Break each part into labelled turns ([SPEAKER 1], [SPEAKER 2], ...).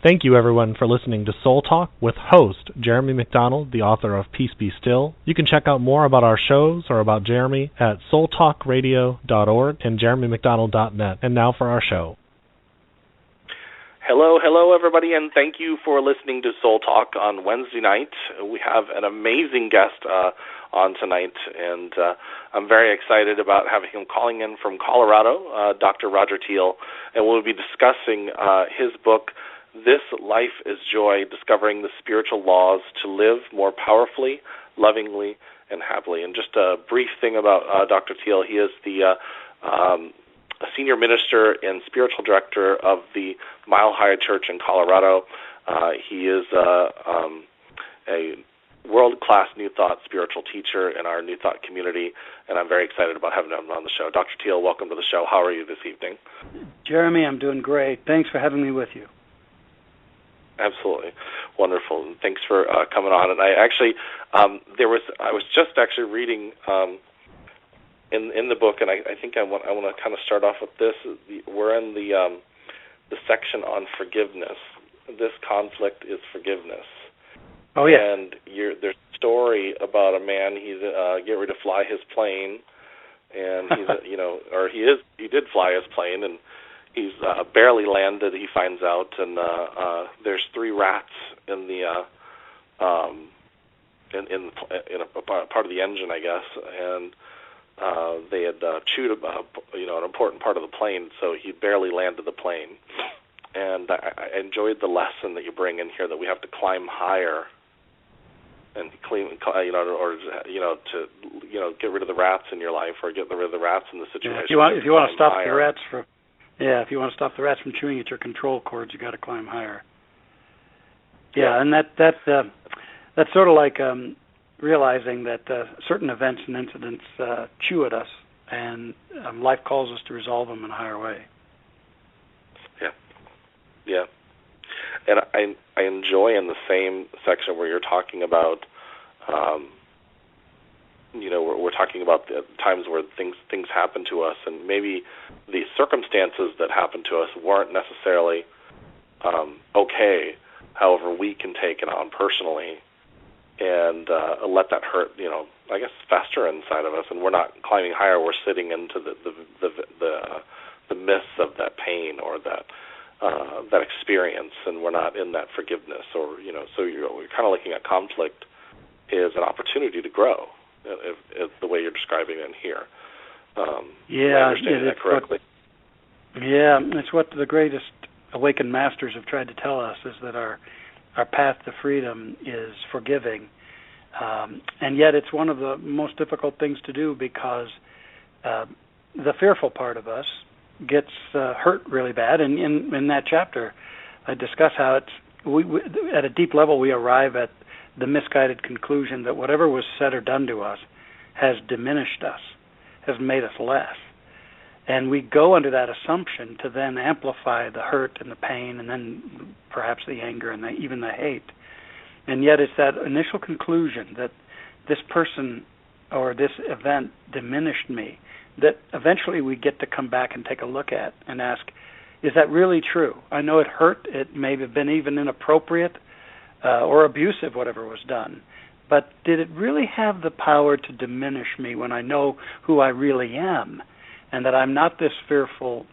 [SPEAKER 1] Thank you, everyone, for listening to Soul Talk with host Jeremy McDonald, the author of Peace Be Still. You can check out more about our shows or about Jeremy at soultalkradio.org and jeremymcdonald.net. And now for our show.
[SPEAKER 2] Hello, everybody, and thank you for listening to Soul Talk on Wednesday night. We have an amazing guest on tonight, and I'm very excited about having him calling in from Colorado, Dr. Roger Teel, and we'll be discussing his book, This Life is Joy, Discovering the Spiritual Laws to Live More Powerfully, Lovingly, and Happily. And just a brief thing about Dr. Teel, he is the a senior minister and spiritual director of the Mile High Church in Colorado. He is a world-class New Thought spiritual teacher in our New Thought community, and I'm very excited about having him on the show. Dr. Teel, welcome to the show. How are you this evening?
[SPEAKER 3] Jeremy, I'm doing great. Thanks for having me with you.
[SPEAKER 2] Absolutely. Wonderful. And thanks for coming on. And I actually, I was just actually reading in the book, and I think I want to kind of start off with this. We're in the section on forgiveness. This conflict is forgiveness.
[SPEAKER 3] Oh yeah.
[SPEAKER 2] And there's a story about a man. He's getting ready to fly his plane, and he's he did fly his plane, and he's barely landed. He finds out, and there's 3 rats in the in a part of the engine, I guess, and they had chewed an important part of the plane, so he barely landed the plane. And I enjoyed the lesson that you bring in here, that we have to climb higher and clean, to get rid of the rats in your life, or get rid of the rats in the situation.
[SPEAKER 3] If you want to stop the rats if you want to stop the rats from chewing at your control cords, you got to climb higher. Yeah, and that's sort of like realizing that certain events and incidents chew at us, and life calls us to resolve them in a higher way.
[SPEAKER 2] Yeah. And I enjoy in the same section where you're talking about, we're talking about the times where things happen to us, and maybe the circumstances that happen to us weren't necessarily okay. However, we can take it on personally and let that hurt, I guess, fester inside of us, and we're not climbing higher. We're sitting into the midst of that pain or that experience, and we're not in that forgiveness, or so we're kind of looking at conflict as an opportunity to grow, if the way you're describing it in here.
[SPEAKER 3] Yeah,
[SPEAKER 2] I understand that correctly.
[SPEAKER 3] It's what the greatest awakened masters have tried to tell us, is that our path to freedom is forgiving, and yet it's one of the most difficult things to do, because the fearful part of us gets hurt really bad. And in that chapter, I discuss how we at a deep level we arrive at the misguided conclusion that whatever was said or done to us has diminished us, has made us less. And we go under that assumption to then amplify the hurt and the pain, and then perhaps the anger and even the hate. And yet it's that initial conclusion that this person or this event diminished me that eventually we get to come back and take a look at and ask, is that really true? I know it hurt. It may have been even inappropriate or abusive, whatever was done. But did it really have the power to diminish me when I know who I really am, and that I'm not this fearful,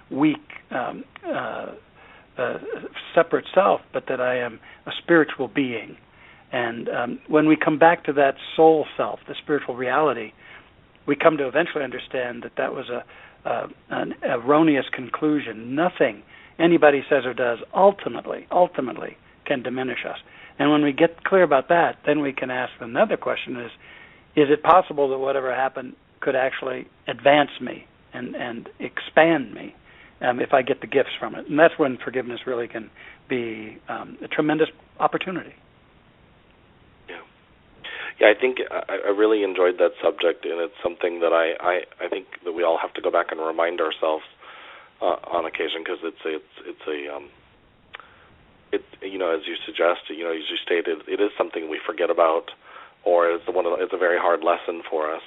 [SPEAKER 3] weak, separate self, but that I am a spiritual being? And when we come back to that soul self, the spiritual reality, we come to eventually understand that was an erroneous conclusion. Nothing anybody says or does ultimately can diminish us. And when we get clear about that, then we can ask another question: is it possible that whatever happened could actually advance me and expand me if I get the gifts from it? And that's when forgiveness really can be a tremendous opportunity.
[SPEAKER 2] Yeah, I think I really enjoyed that subject, and it's something that I think that we all have to go back and remind ourselves on occasion, because it's as you suggest, as you stated, it is something we forget about, or it's a very hard lesson for us.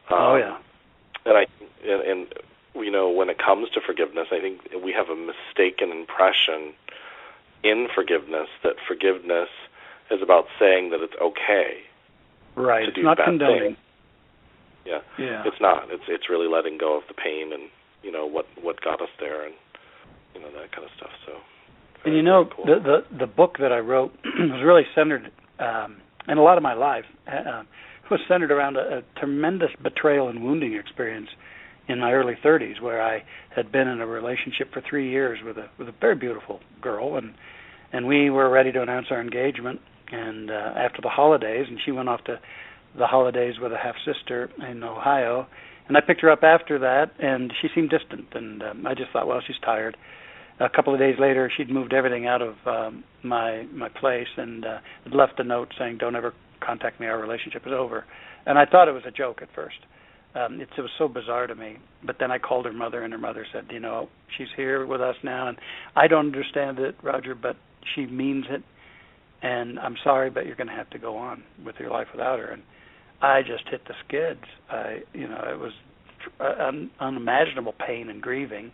[SPEAKER 2] And when it comes to forgiveness, I think we have a mistaken impression in forgiveness, that forgiveness is about saying that it's okay
[SPEAKER 3] right.
[SPEAKER 2] to do
[SPEAKER 3] it's not
[SPEAKER 2] bad
[SPEAKER 3] condoning.
[SPEAKER 2] things. Yeah.
[SPEAKER 3] Yeah.
[SPEAKER 2] It's not. It's really letting go of the pain and, what got us there and, that kind of stuff. So.
[SPEAKER 3] And
[SPEAKER 2] cool.
[SPEAKER 3] the book that I wrote was really centered, and a lot of my life was centered around a tremendous betrayal and wounding experience in my early 30s, where I had been in a relationship for 3 years with a very beautiful girl, and we were ready to announce our engagement. And after the holidays, and she went off to the holidays with a half sister in Ohio, and I picked her up after that, and she seemed distant, and I just thought, well, she's tired. A couple of days later, she'd moved everything out of my place and had left a note saying, "Don't ever contact me. Our relationship is over." And I thought it was a joke at first. It was so bizarre to me. But then I called her mother, and her mother said, she's here with us now, and I don't understand it, Roger, but she means it, and I'm sorry, but you're going to have to go on with your life without her. And I just hit the skids. It was unimaginable pain and grieving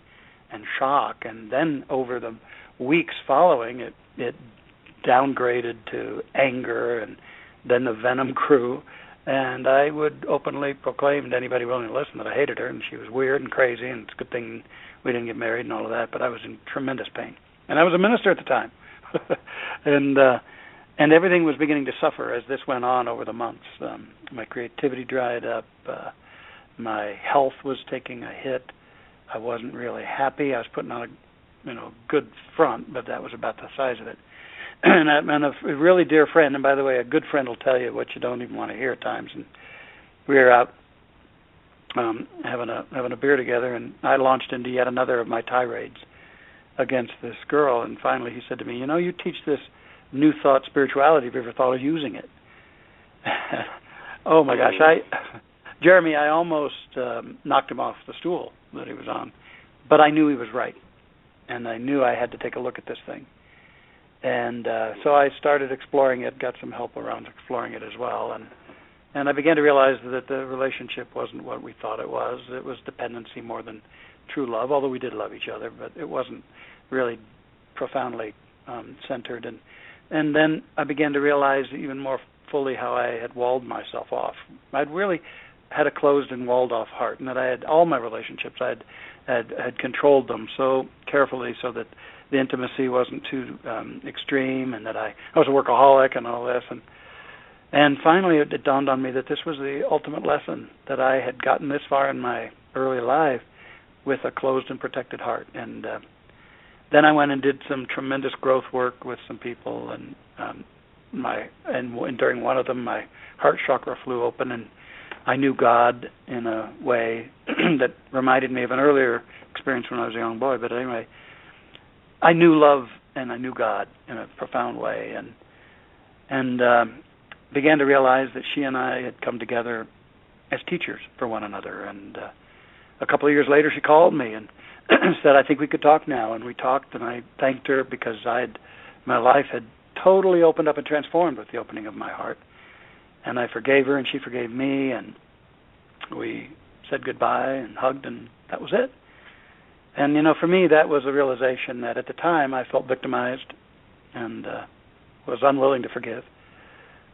[SPEAKER 3] and shock, and then over the weeks following, it downgraded to anger, and then the venom grew, and I would openly proclaim to anybody willing to listen that I hated her, and she was weird and crazy, and it's a good thing we didn't get married and all of that, but I was in tremendous pain. And I was a minister at the time. And everything was beginning to suffer as this went on over the months. My creativity dried up. My health was taking a hit. I wasn't really happy. I was putting on a good front, but that was about the size of it. And a really dear friend, and by the way, a good friend will tell you what you don't even want to hear at times. And we were out having a beer together, and I launched into yet another of my tirades against this girl. And finally, he said to me, "You teach this new thought spirituality. Have you ever thought of using it?" Oh my gosh, Jeremy, I almost knocked him off the stool that he was on, but I knew he was right, and I knew I had to take a look at this thing. And so I started exploring it, got some help around exploring it as well, and I began to realize that the relationship wasn't what we thought it was. It was dependency more than true love, although we did love each other, but it wasn't really profoundly centered. And then I began to realize even more fully how I had walled myself off. I'd really had a closed and walled off heart, and that I had all my relationships, I had controlled them so carefully so that the intimacy wasn't too extreme, and that I was a workaholic and all this. And finally it dawned on me that this was the ultimate lesson, that I had gotten this far in my early life with a closed and protected heart. And then I went and did some tremendous growth work with some people, and during one of them my heart chakra flew open, and I knew God in a way that reminded me of an earlier experience when I was a young boy. But anyway, I knew love and I knew God in a profound way, and began to realize that she and I had come together as teachers for one another. And a couple of years later, she called me and said, "I think we could talk now." And we talked, and I thanked her because my life had totally opened up and transformed with the opening of my heart. And I forgave her, and she forgave me, and we said goodbye and hugged, and that was it. And, for me, that was a realization that at the time I felt victimized and was unwilling to forgive.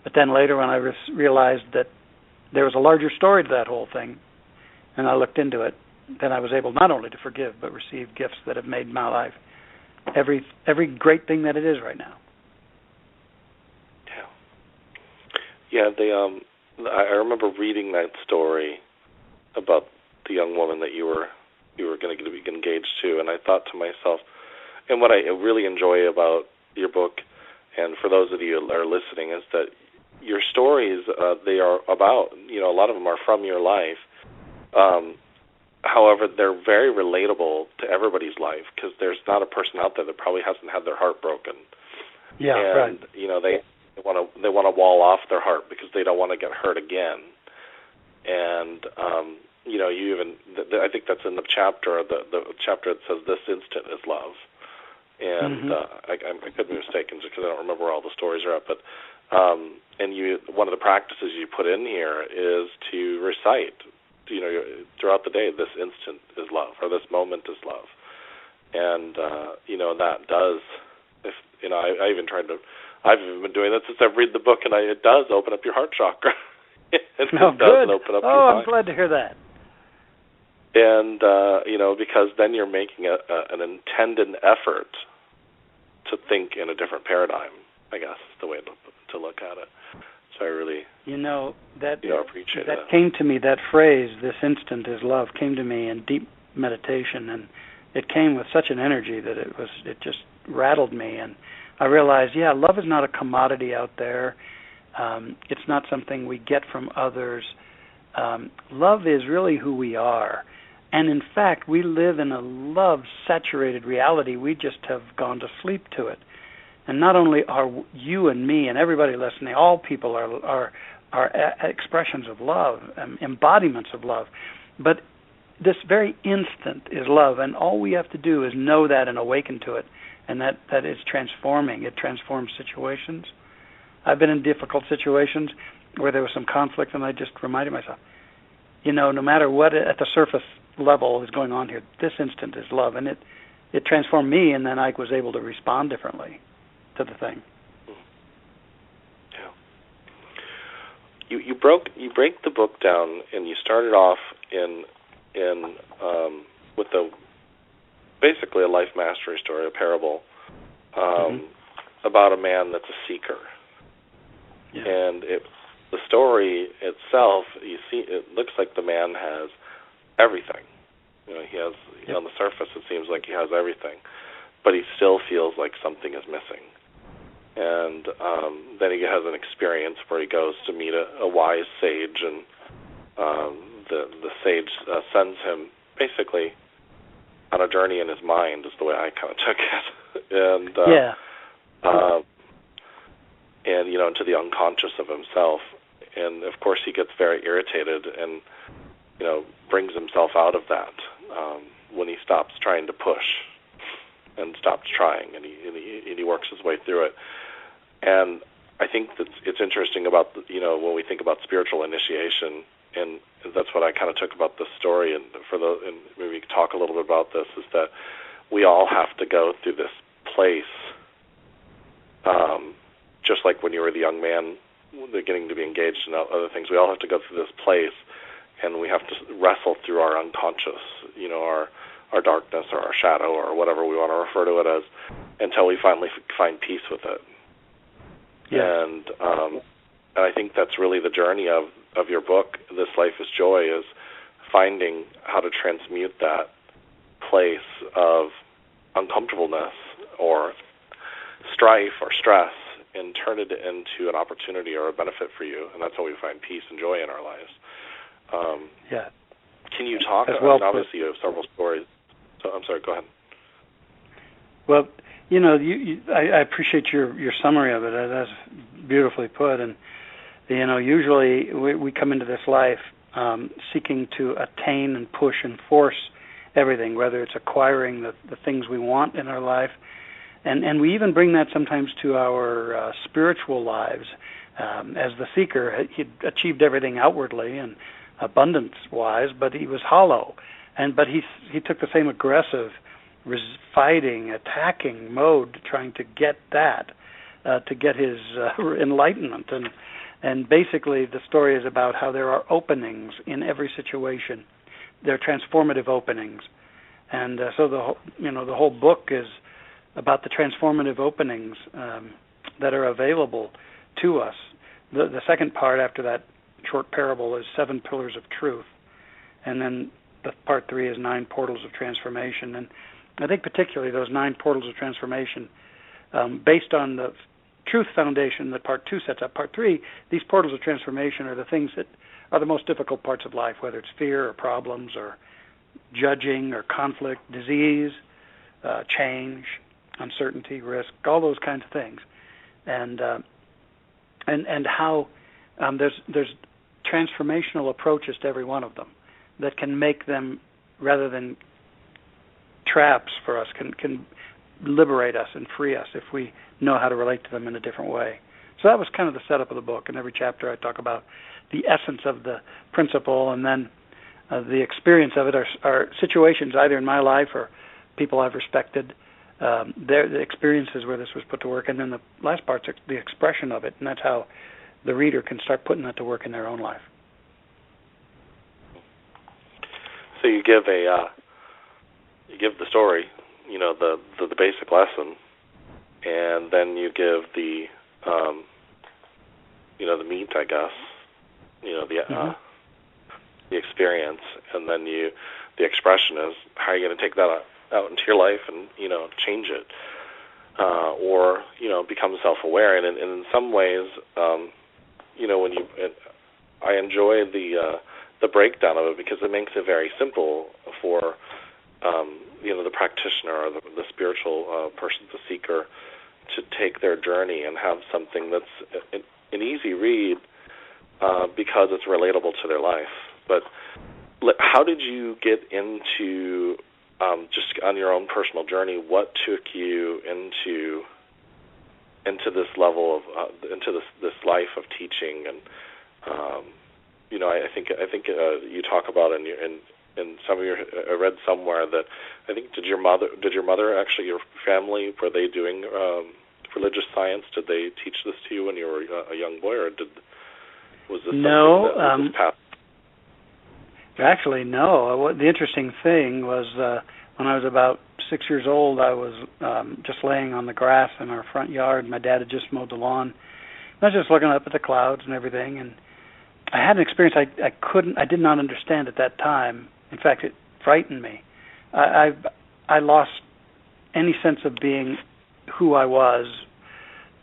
[SPEAKER 3] But then later when I realized that there was a larger story to that whole thing, and I looked into it, then I was able not only to forgive but receive gifts that have made my life every great thing that it is right now.
[SPEAKER 2] Yeah, I remember reading that story about the young woman that you were going to be engaged to, and I thought to myself, and what I really enjoy about your book, and for those of you that are listening, is that your stories, they are about, a lot of them are from your life. However, they're very relatable to everybody's life, because there's not a person out there that probably hasn't had their heart broken.
[SPEAKER 3] Yeah,
[SPEAKER 2] and,
[SPEAKER 3] right.
[SPEAKER 2] They want to wall off their heart because they don't want to get hurt again. And you even I think that's in the chapter the chapter that says this instant is love. And I could be mistaken because I don't remember where all the stories are at. But one of the practices you put in here is to recite throughout the day, this instant is love, or this moment is love. And that does, I've even been doing that since I've read the book, and it does open up your heart chakra. It
[SPEAKER 3] good.
[SPEAKER 2] does open up your mind.
[SPEAKER 3] I'm glad to hear that.
[SPEAKER 2] And, because then you're making an intended effort to think in a different paradigm, I guess is the way to look at it. So I really, appreciate that.
[SPEAKER 3] That came to me, that phrase, "this instant is love," came to me in deep meditation, and it came with such an energy that it just rattled me. And I realized, love is not a commodity out there. It's not something we get from others. Love is really who we are. And in fact, we live in a love-saturated reality. We just have gone to sleep to it. And not only are you and me and everybody listening, all people are expressions of love, embodiments of love. But this very instant is love, and all we have to do is know that and awaken to it, and that is transforming. It transforms situations. I've been in difficult situations where there was some conflict, and I just reminded myself, no matter what at the surface level is going on here, this instant is love, and it transformed me, and then I was able to respond differently to the thing.
[SPEAKER 2] Yeah. You break the book down, and you started off in with basically a life mastery story, a parable about a man that's a seeker. Yeah. And the story itself, you see, it looks like the man has everything. He has on the surface it seems like he has everything, but he still feels like something is missing. And then he has an experience where he goes to meet a wise sage, and the sage sends him basically on a journey in his mind, is the way I kind of took it. And into the unconscious of himself. And of course he gets very irritated and brings himself out of that when he stops trying to push and stops trying, and he works his way through it. And I think that it's interesting about when we think about spiritual initiation, and that's what I kind of took about this story. And maybe we could talk a little bit about this, is that we all have to go through this place, just like when you were the young man beginning to be engaged in other things. We all have to go through this place, and we have to wrestle through our unconscious, our darkness or our shadow or whatever we want to refer to it as, until we finally find peace with it. Yeah. And I think that's really the journey of your book, This Life is Joy, is finding how to transmute that place of uncomfortableness or strife or stress and turn it into an opportunity or a benefit for you. And that's how we find peace and joy in our lives. Can you talk? Obviously, you have several stories. So I'm sorry. Go ahead.
[SPEAKER 3] Well, I appreciate your summary of it. That's beautifully put. And usually we come into this life seeking to attain and push and force everything, whether it's acquiring the things we want in our life, and we even bring that sometimes to our spiritual lives. As the seeker, he achieved everything outwardly and abundance-wise, but he was hollow. But he took the same aggressive, fighting, attacking mode, trying to get that, to get his enlightenment. And basically, the story is about how there are openings in every situation. They're transformative openings, and so the whole book is about the transformative openings that are available to us. The second part after that short parable is 7 pillars of truth, and then the part 3 is 9 portals of transformation. And I think particularly those 9 portals of transformation, based on the truth foundation that part 2 sets up. Part 3, these portals of transformation are the things that are the most difficult parts of life, whether it's fear or problems or judging or conflict, disease, change, uncertainty, risk, all those kinds of things, and how there's transformational approaches to every one of them that can make them, rather than traps for us, can liberate us and free us if we know how to relate to them in a different way. So that was kind of the setup of the book. In every chapter I talk about the essence of the principle, and then the experience of it are situations either in my life or people I've respected the experiences where this was put to work, and then the last part's the expression of it, and that's how the reader can start putting that to work in their own life.
[SPEAKER 2] So you give the story, the basic lesson, and then you give the the meat, I guess, the experience, and then the expression is how you're going to take that out into your life and change it, or become self-aware. And in some ways, I enjoy the breakdown of it because it makes it very simple for the practitioner or the spiritual person, the seeker, to take their journey and have something that's an easy read because it's relatable to their life. But how did you get into, just on your own personal journey, what took you into this level of into this life of teaching? And I think you talk about in some of your, I read somewhere that I think did your mother actually, your family, were they doing religious science? Did they teach this to you when you were a young boy, or was this
[SPEAKER 3] no?
[SPEAKER 2] Something that was passed?
[SPEAKER 3] Actually, no. The interesting thing was when I was about 6 years old, I was just laying on the grass in our front yard. My dad had just mowed the lawn. I was just looking up at the clouds and everything, and I had an experience I did not understand at that time. In fact, it frightened me. I lost any sense of being who I was,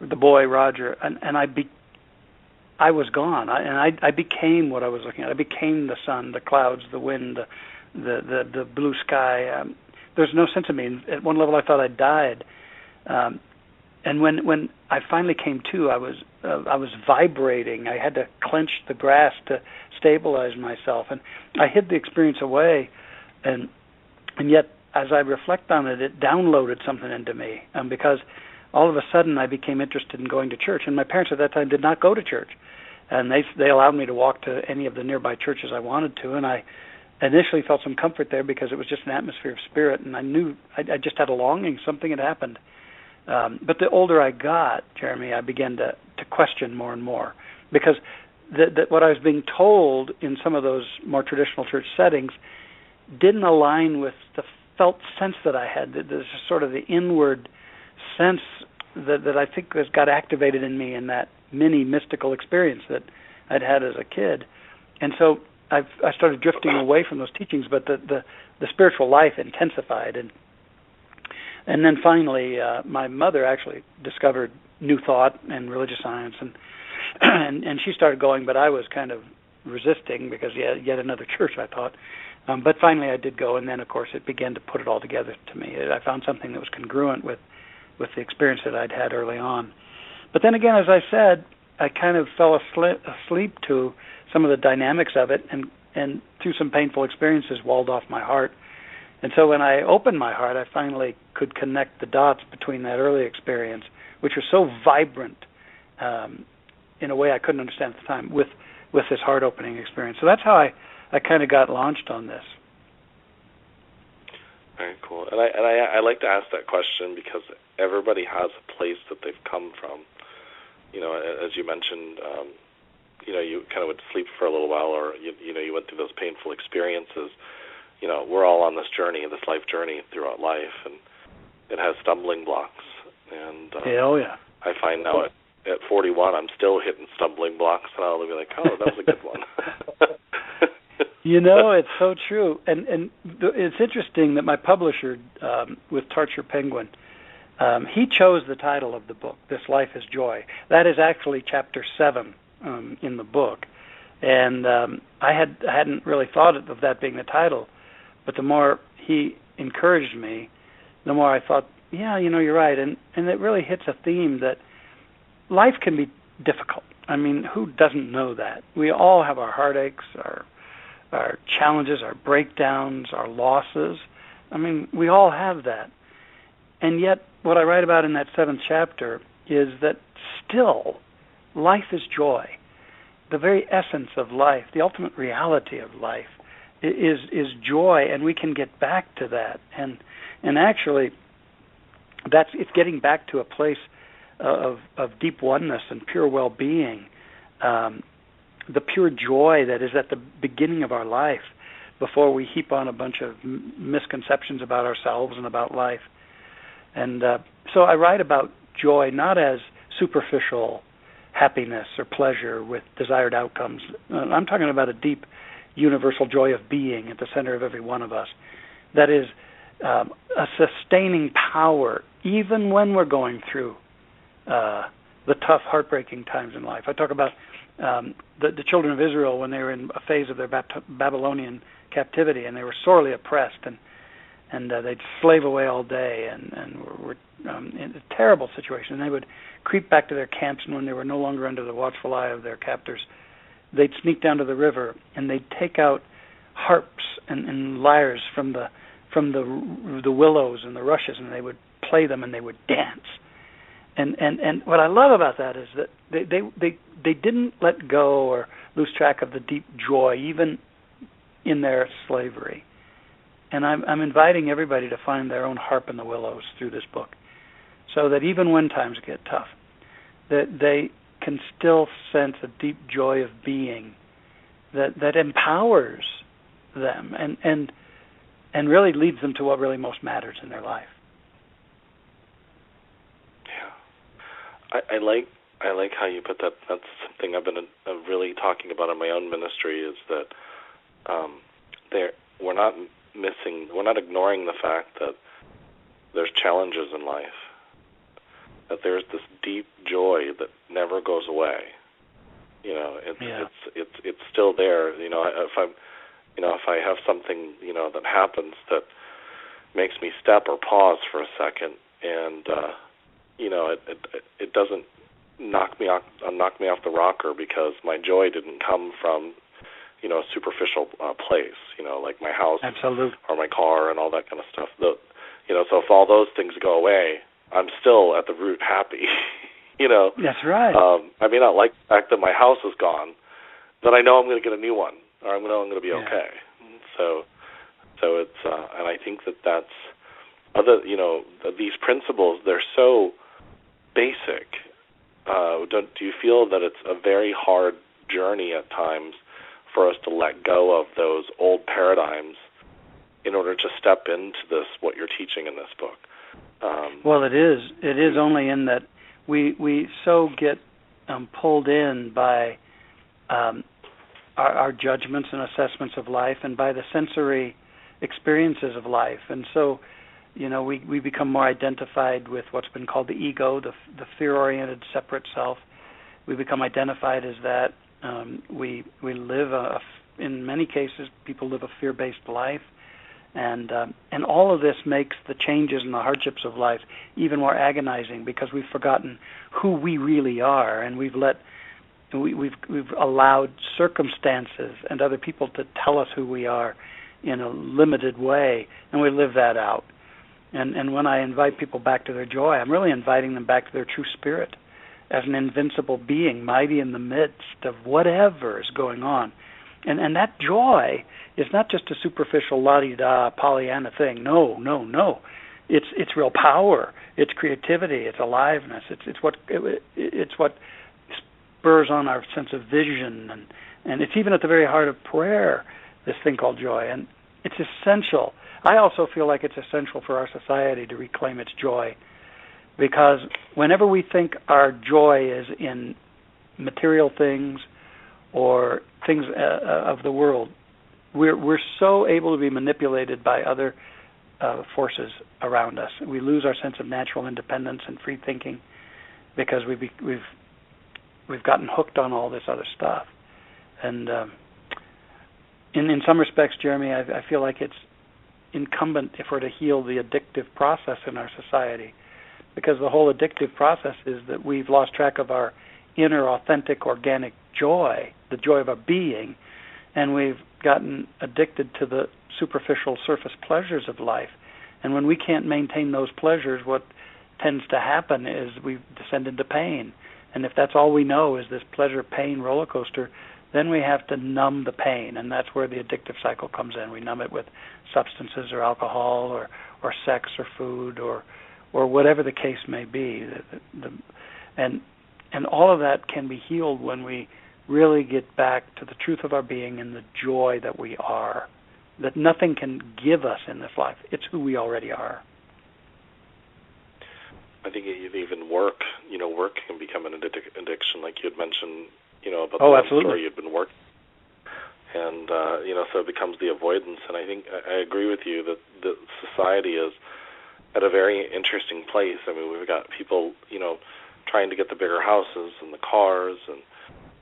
[SPEAKER 3] the boy Roger, and I was gone. I became what I was looking at. I became the sun, the clouds, the wind, the blue sky. There's no sense of me. At one level, I thought I died. And when I finally came to, I was vibrating. I had to clench the grass to stabilize myself, and I hid the experience away. And yet, as I reflect on it, it downloaded something into me, because all of a sudden I became interested in going to church. And my parents at that time did not go to church, and they allowed me to walk to any of the nearby churches I wanted to. And I initially felt some comfort there because it was just an atmosphere of spirit, and I knew I just had a longing. Something had happened. But the older I got, Jeremy, I began to question more and more, because what I was being told in some of those more traditional church settings didn't align with the felt sense that I had. There's sort of the inward sense that I think got activated in me in that mini mystical experience that I'd had as a kid. And so I started drifting away from those teachings, but the spiritual life intensified. And then finally, my mother actually discovered New Thought and religious science, and she started going, but I was kind of resisting because yet another church, I thought. But finally I did go, and then, of course, it began to put it all together to me. I found something that was congruent with the experience that I'd had early on. But then again, as I said, I kind of fell asleep to some of the dynamics of it, and through some painful experiences walled off my heart. And so when I opened my heart, I finally could connect the dots between that early experience, which was so vibrant in a way I couldn't understand at the time, with this heart-opening experience. So that's how I kind of got launched on this.
[SPEAKER 2] Very cool. And I like to ask that question because everybody has a place that they've come from. As you mentioned, you kind of would sleep for a little while, or you went through those painful experiences. We're all on this journey, this life journey throughout life, and it has stumbling blocks. And I find now at 41, I'm still hitting stumbling blocks, and I'll be like, oh, that was a good one.
[SPEAKER 3] It's so true. And it's interesting that my publisher, with Tarcher Penguin, he chose the title of the book, This Life is Joy. That is actually chapter 7 in the book. And I hadn't really thought of that being the title, but the more he encouraged me, the more I thought, you're right. And it really hits a theme that life can be difficult. I mean, who doesn't know that? We all have our heartaches, our challenges, our breakdowns, our losses. I mean, we all have that. And yet, what I write about in that 7th chapter is that still, life is joy. The very essence of life, the ultimate reality of life, is joy, and we can get back to that. And actually, it's getting back to a place of deep oneness and pure well-being, the pure joy that is at the beginning of our life before we heap on a bunch of misconceptions about ourselves and about life. And so I write about joy not as superficial happiness or pleasure with desired outcomes. I'm talking about a deep universal joy of being at the center of every one of us. That is a sustaining power even when we're going through the tough, heartbreaking times in life. I talk about the children of Israel when they were in a phase of their Babylonian captivity, and they were sorely oppressed, and they'd slave away all day, and were in a terrible situation. And they would creep back to their camps, and when they were no longer under the watchful eye of their captors, they'd sneak down to the river, and they'd take out harps and lyres from the willows and the rushes, and they would play them, and they would dance. And what I love about that is that they didn't let go or lose track of the deep joy, even in their slavery. And I'm inviting everybody to find their own harp in the willows through this book, so that even when times get tough, that they can still sense a deep joy of being that empowers them and really leads them to what really most matters in their life.
[SPEAKER 2] I like how you put that. That's something I've been really talking about in my own ministry, is that we're not ignoring the fact that there's challenges in life, that there's this deep joy that never goes away. It's still there. If I have something that happens that makes me step or pause for a second, and it doesn't knock me off the rocker, because my joy didn't come from a superficial place, like my house.
[SPEAKER 3] Absolutely. Or
[SPEAKER 2] my car and all that kind of stuff. So if all those things go away, I'm still at the root happy.
[SPEAKER 3] That's right.
[SPEAKER 2] I may not like the fact that my house is gone, but I know I'm going to get a new one, or I know I'm going to be okay. So it's and I think that's these principles, they're so basic. Do you feel that it's a very hard journey at times for us to let go of those old paradigms in order to step into what you're teaching in this book?
[SPEAKER 3] Well, it is. It is only in that we so get pulled in by our judgments and assessments of life, and by the sensory experiences of life, and so we become more identified with what's been called the ego, the fear-oriented separate self. We become identified as that. We live in many cases, people live a fear-based life, and all of this makes the changes and the hardships of life even more agonizing, because we've forgotten who we really are, and we've allowed circumstances and other people to tell us who we are in a limited way, and we live that out. And when I invite people back to their joy, I'm really inviting them back to their true spirit as an invincible being, mighty in the midst of whatever is going on. And that joy is not just a superficial la-di-da Pollyanna thing. No. It's real power. It's creativity. It's aliveness. It's what spurs on our sense of vision, and it's even at the very heart of prayer, this thing called joy. And it's essential. I also feel like it's essential for our society to reclaim its joy, because whenever we think our joy is in material things or things of the world, we're so able to be manipulated by other forces around us. We lose our sense of natural independence and free thinking, because we've gotten hooked on all this other stuff. And in some respects, Jeremy, I feel like it's incumbent if we're to heal the addictive process in our society, because the whole addictive process is that we've lost track of our inner, authentic, organic joy, the joy of our being, and we've gotten addicted to the superficial surface pleasures of life. And when we can't maintain those pleasures, what tends to happen is we descend into pain. And if that's all we know is this pleasure-pain roller coaster, then we have to numb the pain, and that's where the addictive cycle comes in. We numb it with substances or alcohol or sex or food or or whatever the case may be. And all of that can be healed when we really get back to the truth of our being and the joy that we are, that nothing can give us in this life. It's who we already are.
[SPEAKER 2] I think even work can become an addiction, like you had mentioned, about the story you'd been working. And, so it becomes the avoidance. And I think I agree with you that society is at a very interesting place. I mean, we've got people, trying to get the bigger houses and the cars and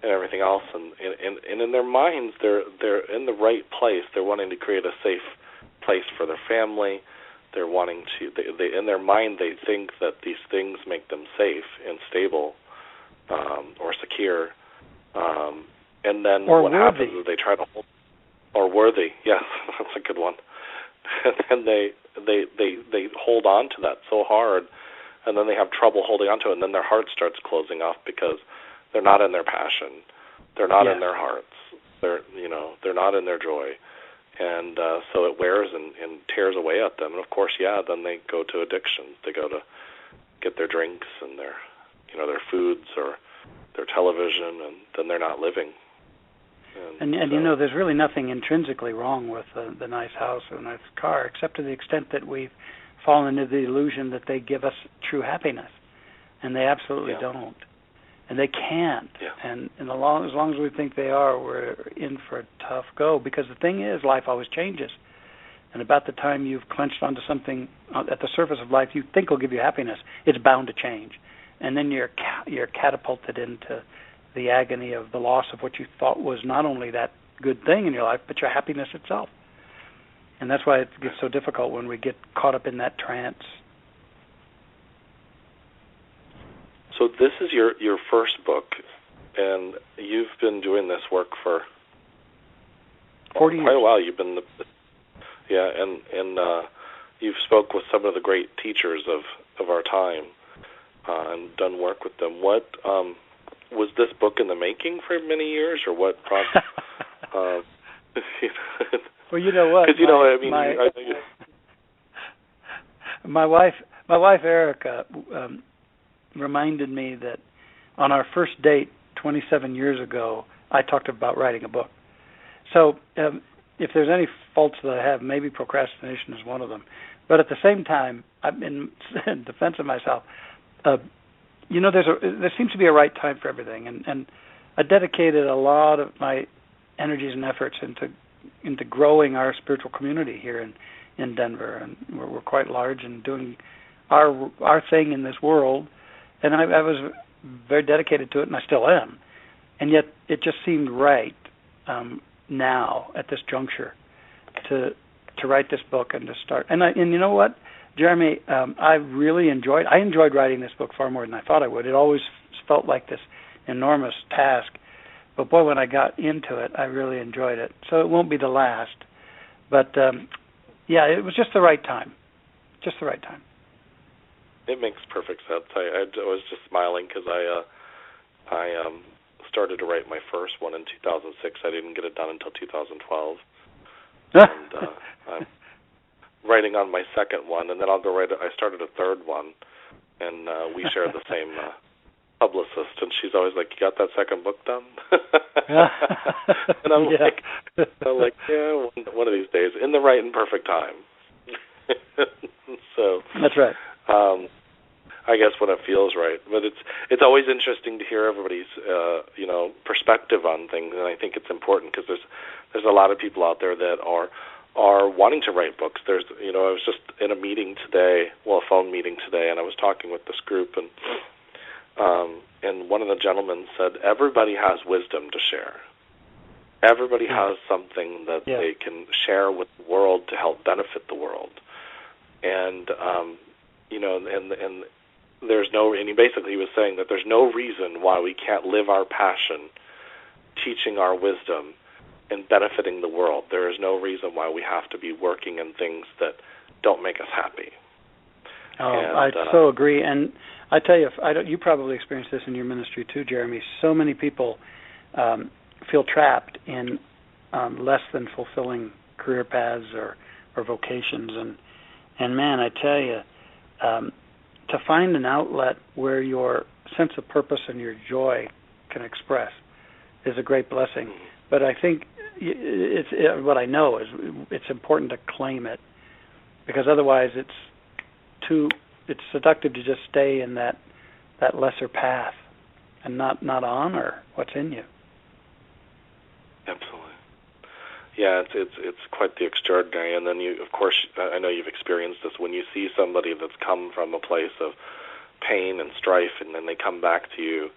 [SPEAKER 2] everything else. And in their minds, they're in the right place. They're wanting to create a safe place for their family. They're wanting to, they in their mind, they think that these things make them safe and stable or secure. And then what happens is they try to hold, or worthy, yes, that's a good one. And then they hold on to that so hard, and then they have trouble holding on to it, and then their heart starts closing off because they're not in their passion, they're not in their hearts, they're not in their joy. And so it wears and tears away at them. And of course, then they go to addictions. They go to get their drinks and their foods or their television, and then they're not living.
[SPEAKER 3] And there's really nothing intrinsically wrong with the nice house or the nice car, except to the extent that we've fallen into the illusion that they give us true happiness, and they absolutely don't. And they can't. Yeah. And as long as we think they are, we're in for a tough go. Because the thing is, life always changes. And about the time you've clenched onto something at the surface of life you think will give you happiness, it's bound to change. And then you're catapulted into the agony of the loss of what you thought was not only that good thing in your life, but your happiness itself. And that's why it gets so difficult when we get caught up in that trance.
[SPEAKER 2] So this is your first book, and you've been doing this work for
[SPEAKER 3] 40 years.
[SPEAKER 2] Quite a while. You've been, and you've spoke with some of the great teachers of our time and done work with them. What was this book in the making for many years, or what prompted?
[SPEAKER 3] Well, you know what?
[SPEAKER 2] Because
[SPEAKER 3] my wife Erica reminded me that on our first date 27 years ago, I talked about writing a book. So if there's any faults that I have, maybe procrastination is one of them. But at the same time, I'm in defense of myself. There seems to be a right time for everything, and I dedicated a lot of my energies and efforts into growing our spiritual community here in Denver, and we're quite large and doing our thing in this world. And I was very dedicated to it, and I still am. And yet it just seemed right now at this juncture to write this book and to start. And you know what, Jeremy, I enjoyed writing this book far more than I thought I would. It always felt like this enormous task. But boy, when I got into it, I really enjoyed it. So it won't be the last. But it was just the right time. Just the right time.
[SPEAKER 2] It makes perfect sense. I was just smiling because I started to write my first one in 2006. I didn't get it done until 2012. And I'm writing on my second one, and then I'll go write. I started a third one, and we share the same publicist, and she's always like, "You got that second book done?" And I'm like, "Yeah, one of these days, in the right and perfect time." So
[SPEAKER 3] that's right.
[SPEAKER 2] I guess when it feels right, but it's always interesting to hear everybody's perspective on things, and I think it's important because there's a lot of people out there that are wanting to write books. I was just in a meeting today, a phone meeting today, and I was talking with this group, and one of the gentlemen said everybody has wisdom to share. Everybody has something that they can share with the world to help benefit the world, and there's no, and he basically was saying that there's no reason why we can't live our passion, teaching our wisdom, and benefiting the world. There is no reason why we have to be working in things that don't make us happy.
[SPEAKER 3] I so agree, and I tell you, you probably experienced this in your ministry too, Jeremy. So many people feel trapped in less than fulfilling career paths or vocations, and man, I tell you, to find an outlet where your sense of purpose and your joy can express is a great blessing. But I think what I know is it's important to claim it, because otherwise it's seductive to just stay in that lesser path and not honor what's in you.
[SPEAKER 2] Absolutely. Yeah, it's quite the extraordinary. And then you, of course, I know you've experienced this, when you see somebody that's come from a place of pain and strife, and then they come back to you.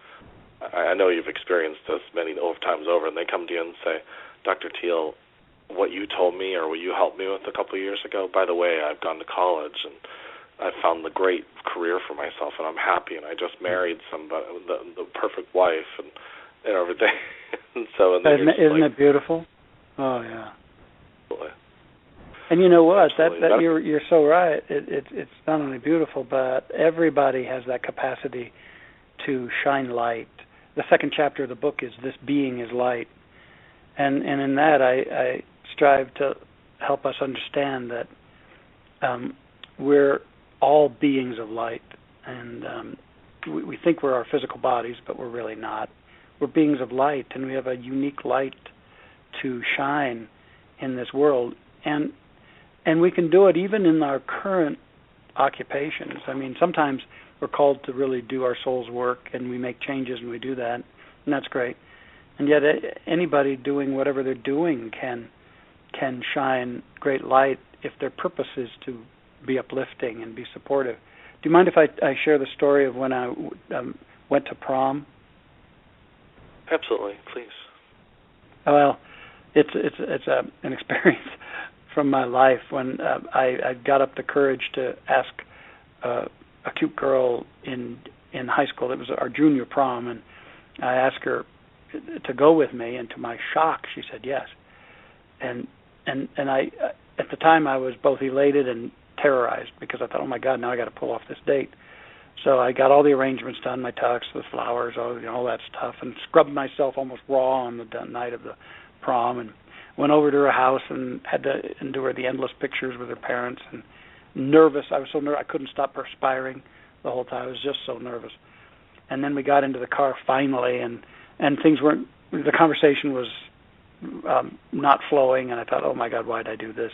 [SPEAKER 2] I know you've experienced this many times over, and they come to you and say, Dr. Teel, what you told me or what you helped me with a couple of years ago, by the way, I've gone to college and I found the great career for myself, and I'm happy, and I just married somebody, the perfect wife, and everything. And so, and
[SPEAKER 3] isn't it beautiful? Oh yeah.
[SPEAKER 2] Absolutely.
[SPEAKER 3] And you know what? That you're so right. It's not only beautiful, but everybody has that capacity to shine light. The second chapter of the book is "This Being is Light," and in that I strive to help us understand that we're all beings of light, and we think we're our physical bodies, but we're really not. We're beings of light, and we have a unique light to shine in this world, and we can do it even in our current occupations. I mean, sometimes we're called to really do our soul's work, and we make changes, and we do that, and that's great. And yet anybody doing whatever they're doing can shine great light if their purpose is to be uplifting and be supportive. Do you mind if I share the story of when I went to prom?
[SPEAKER 2] Absolutely, please.
[SPEAKER 3] Well, it's an experience from my life when I got up the courage to ask a cute girl in high school. It was our junior prom, and I asked her to go with me, and to my shock, she said yes. And I, at the time, I was both elated and terrorized, because I thought, oh my God, now I got to pull off this date. So I got all the arrangements done, my tux, the flowers, all that stuff, and scrubbed myself almost raw on the night of the prom, and went over to her house and had to endure the endless pictures with her parents. And nervous, I was so nervous, I couldn't stop perspiring the whole time. I was just so nervous. And then we got into the car finally, and things weren't. The conversation was not flowing, and I thought, oh my God, why did I do this?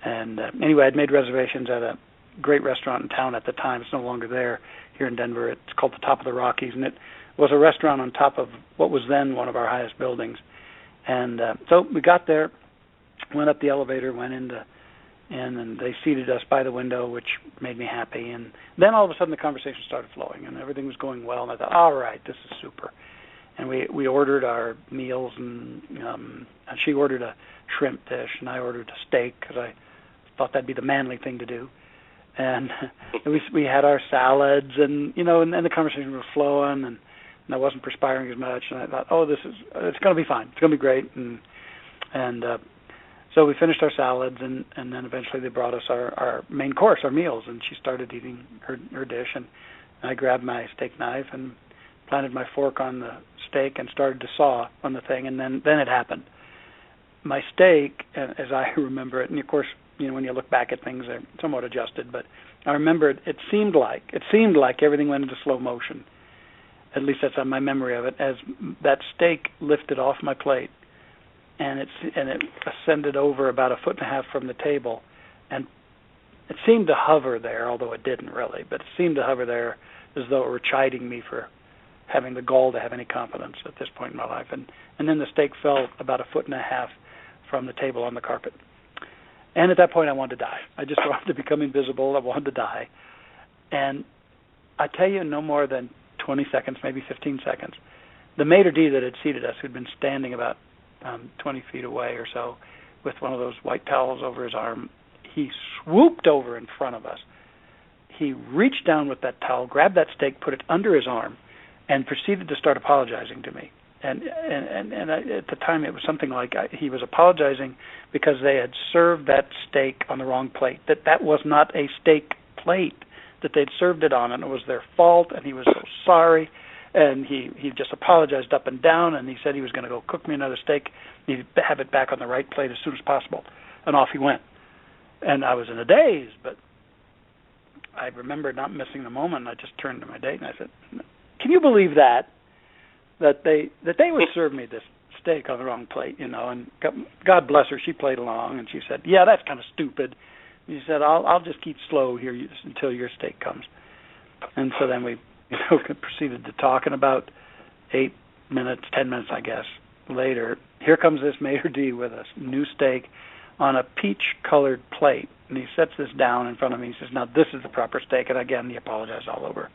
[SPEAKER 3] And anyway, I'd made reservations at a great restaurant in town at the time. It's no longer there here in Denver. It's called the Top of the Rockies, and it was a restaurant on top of what was then one of our highest buildings. And so we got there, went up the elevator, went in, and they seated us by the window, which made me happy. And then all of a sudden the conversation started flowing, and everything was going well. And I thought, all right, this is super. And we ordered our meals, and she ordered a shrimp dish, and I ordered a steak because I thought that'd be the manly thing to do. And we had our salads, and and the conversation was flowing, and I wasn't perspiring as much. And I thought, oh, it's going to be fine. It's going to be great. And so we finished our salads, and then eventually they brought us our main course, our meals, and she started eating her dish, and I grabbed my steak knife and planted my fork on the steak and started to saw on the thing, and then it happened. My steak, as I remember it, and of course, when you look back at things, they're somewhat adjusted, but I remember it seemed like everything went into slow motion. At least that's on my memory of it, as that steak lifted off my plate, and it ascended over about 1.5 feet from the table, and it seemed to hover there, although it didn't really, but it seemed to hover there as though it were chiding me for having the gall to have any confidence at this point in my life. And then the steak fell about 1.5 feet from the table on the carpet. And at that point, I wanted to die. I just wanted to become invisible. I wanted to die. And I tell you, no more than 20 seconds, maybe 15 seconds, the maitre d' that had seated us, who'd been standing about 20 feet away or so with one of those white towels over his arm, he swooped over in front of us. He reached down with that towel, grabbed that steak, put it under his arm, and proceeded to start apologizing to me. And at the time, it was something like he was apologizing because they had served that steak on the wrong plate, that was not a steak plate that they'd served it on, and it was their fault, and he was so sorry, and he just apologized up and down, and he said he was going to go cook me another steak, he'd have it back on the right plate as soon as possible, and off he went. And I was in a daze, but I remember not missing the moment. I just turned to my date and I said, "Can you believe that they would serve me this steak on the wrong plate, you know?" And God bless her, she played along and she said, "Yeah, that's kind of stupid." She said, "I'll just keep slow here until your steak comes." And so then we, proceeded to talk. And about 10 minutes, I guess, later, here comes this maitre d' with a new steak on a peach-colored plate. And he sets this down in front of me. He says, "Now this is the proper steak." And again, he apologized all over.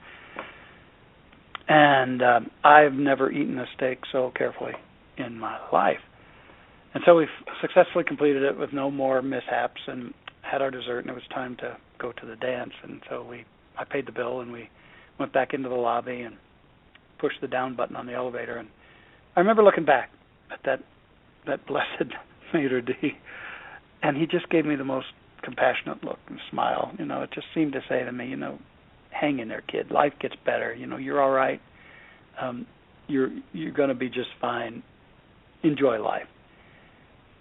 [SPEAKER 3] And I've never eaten a steak so carefully in my life. And so we successfully completed it with no more mishaps and had our dessert, and it was time to go to the dance. And so I paid the bill, and we went back into the lobby and pushed the down button on the elevator. And I remember looking back at that blessed maitre d', and he just gave me the most compassionate look and smile. It just seemed to say to me, "Hang in there, kid. Life gets better. You're all right. You're going to be just fine. Enjoy life."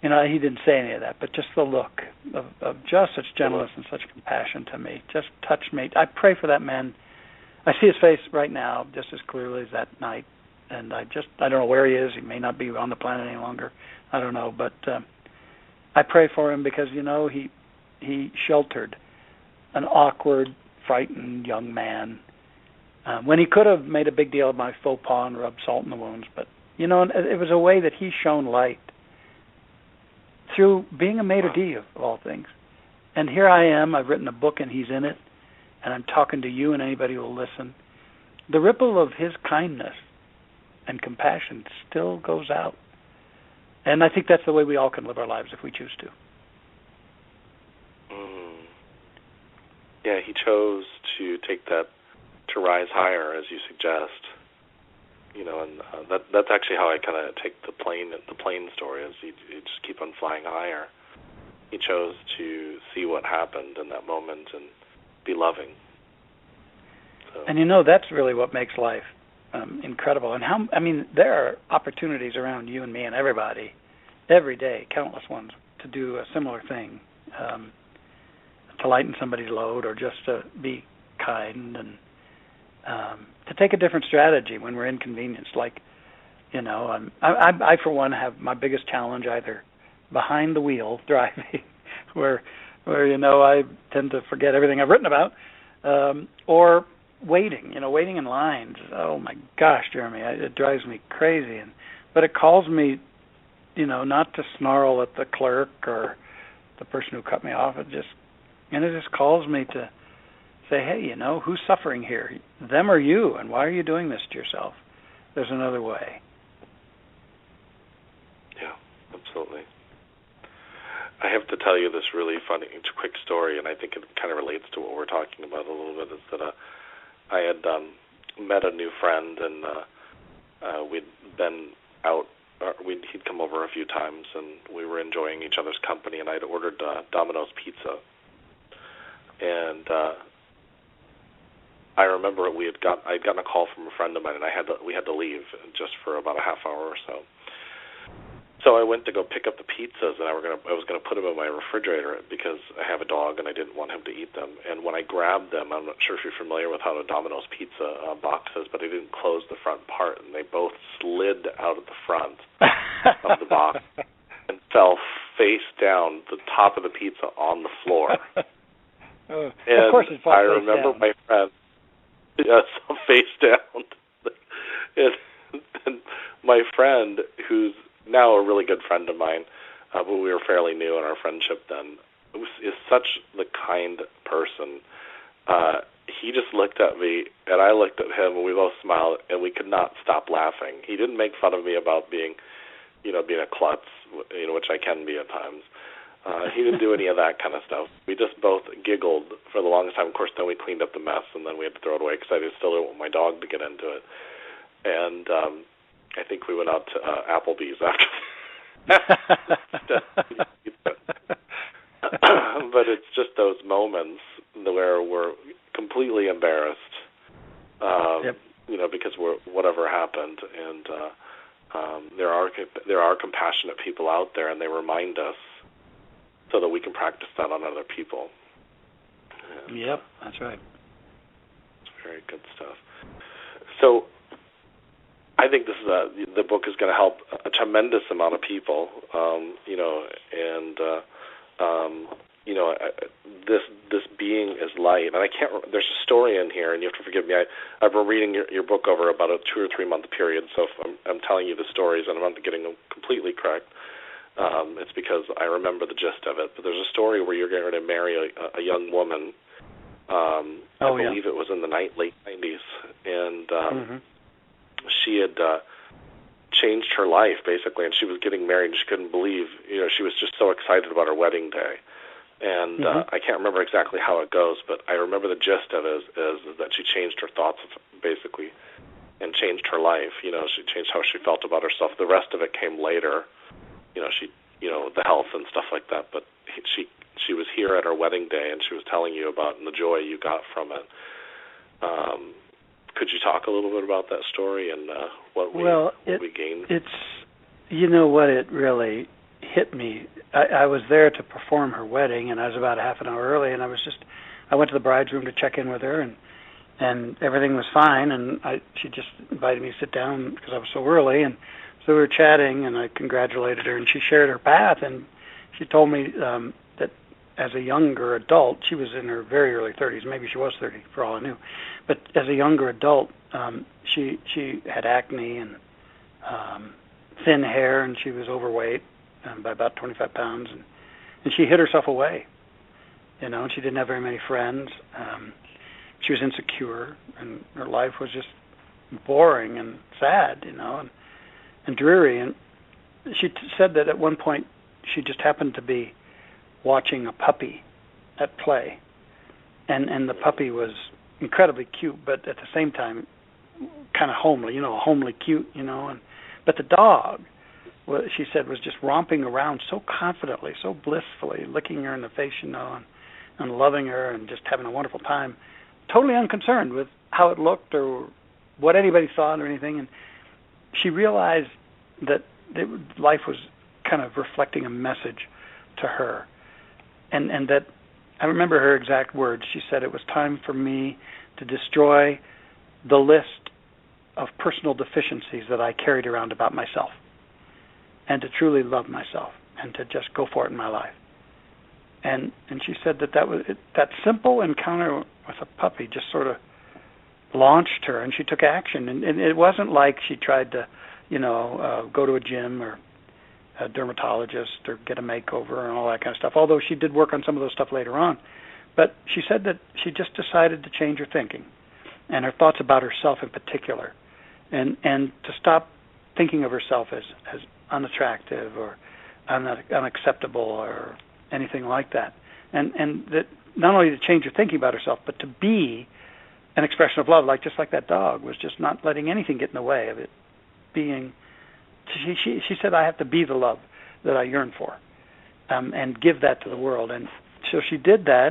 [SPEAKER 3] He didn't say any of that, but just the look of just such gentleness and such compassion to me just touched me. I pray for that man. I see his face right now just as clearly as that night, and I don't know where he is. He may not be on the planet any longer. I don't know, but I pray for him because he sheltered an awkward, frightened young man when he could have made a big deal of my faux pas and rubbed salt in the wounds. But it was a way that he shone light through being a maitre d' of all things. And here I am. I've written a book, and he's in it, and I'm talking to you and anybody who will listen. The ripple of his kindness and compassion still goes out. And I think that's the way we all can live our lives if we choose to.
[SPEAKER 2] Yeah, he chose to take that, to rise higher, as you suggest. And that's actually how I kind of take the plane story, is you just keep on flying higher. He chose to see what happened in that moment and be loving. So.
[SPEAKER 3] And that's really what makes life incredible. And there are opportunities around you and me and everybody, every day, countless ones, to do a similar thing, to lighten somebody's load or just to be kind and to take a different strategy when we're inconvenienced. Like, I for one have my biggest challenge either behind the wheel driving, where I tend to forget everything I've written about, or waiting in lines. Oh my gosh, Jeremy, it drives me crazy. But it calls me, not to snarl at the clerk or the person who cut me off. It just calls me to say, hey, who's suffering here? Them or you? And why are you doing this to yourself? There's another way.
[SPEAKER 2] Yeah, absolutely. I have to tell you this really funny, quick story, and I think it kind of relates to what we're talking about a little bit, is that I had met a new friend, and we'd been out. He'd come over a few times, and we were enjoying each other's company, and I'd ordered Domino's pizza. And I remember I'd gotten a call from a friend of mine, and we had to leave just for about a half hour or so. So I went to go pick up the pizzas, and I was gonna put them in my refrigerator because I have a dog and I didn't want him to eat them. And when I grabbed them, I'm not sure if you're familiar with how a Domino's pizza box is, but I didn't close the front part, and they both slid out of the front of the box and fell face down, the top of the pizza on the floor.
[SPEAKER 3] And
[SPEAKER 2] of
[SPEAKER 3] course, it
[SPEAKER 2] I remember my friend, face down, and my friend, who's now a really good friend of mine, but we were fairly new in our friendship then, is such the kind person. He just looked at me, and I looked at him, and we both smiled, and we could not stop laughing. He didn't make fun of me about being a klutz, which I can be at times. He didn't do any of that kind of stuff. We just both giggled for the longest time. Of course, then we cleaned up the mess, and then we had to throw it away because I still didn't want my dog to get into it. And I think we went out to Applebee's after. But it's just those moments where we're completely embarrassed, because whatever happened, and there are compassionate people out there, and they remind us so that we can practice that on other people.
[SPEAKER 3] Yep, that's right.
[SPEAKER 2] Very good stuff. So I think this is the book is going to help a tremendous amount of people, this being is light. And I can't. There's a story in here, and you have to forgive me. I've been reading your book over about a 2 or 3 month period, so if I'm telling you the stories and I'm not getting them completely correct, it's because I remember the gist of it. But there's a story where you're going to marry a young woman. I believe it was in the late 90s, and she had changed her life, basically, and she was getting married, and she couldn't believe, she was just so excited about her wedding day. And I can't remember exactly how it goes, but I remember the gist of it is that she changed her thoughts, basically, and changed her life. She changed how she felt about herself. The rest of it came later, the health and stuff like that, but she was here at her wedding day, and she was telling you about the joy you got from it. Could you talk a little bit about that story and what we gained?
[SPEAKER 3] It's, it really hit me. I was there to perform her wedding, and I was about a half an hour early, and I went to the bride's room to check in with her, and everything was fine, and she just invited me to sit down because I was so early, and so we were chatting, and I congratulated her, and she shared her path, and she told me that as a younger adult, she was in her very early 30s, maybe she was 30 for all I knew, but as a younger adult, she had acne and thin hair, and she was overweight by about 25 pounds, and she hid herself away, and she didn't have very many friends. She was insecure, and her life was just boring and sad, and dreary. And she said that at one point she just happened to be watching a puppy at play, and the puppy was incredibly cute, but at the same time kind of homely, homely cute, but the dog, she said, was just romping around so confidently, so blissfully, licking her in the face, and loving her and just having a wonderful time, totally unconcerned with how it looked or what anybody thought or anything. And she realized that life was kind of reflecting a message to her. And that, I remember her exact words. She said, it was time for me to destroy the list of personal deficiencies that I carried around about myself, and to truly love myself, and to just go for it in my life. And she said that simple encounter with a puppy just sort of launched her, and she took action. And it wasn't like she tried to, go to a gym or a dermatologist or get a makeover and all that kind of stuff, although she did work on some of those stuff later on. But she said that she just decided to change her thinking and her thoughts about herself in particular, and to stop thinking of herself as unattractive or unacceptable or anything like that. And that not only to change her thinking about herself, but to be an expression of love, just like that dog was just not letting anything get in the way of it being. She said, I have to be the love that I yearn for, and give that to the world. And so she did that,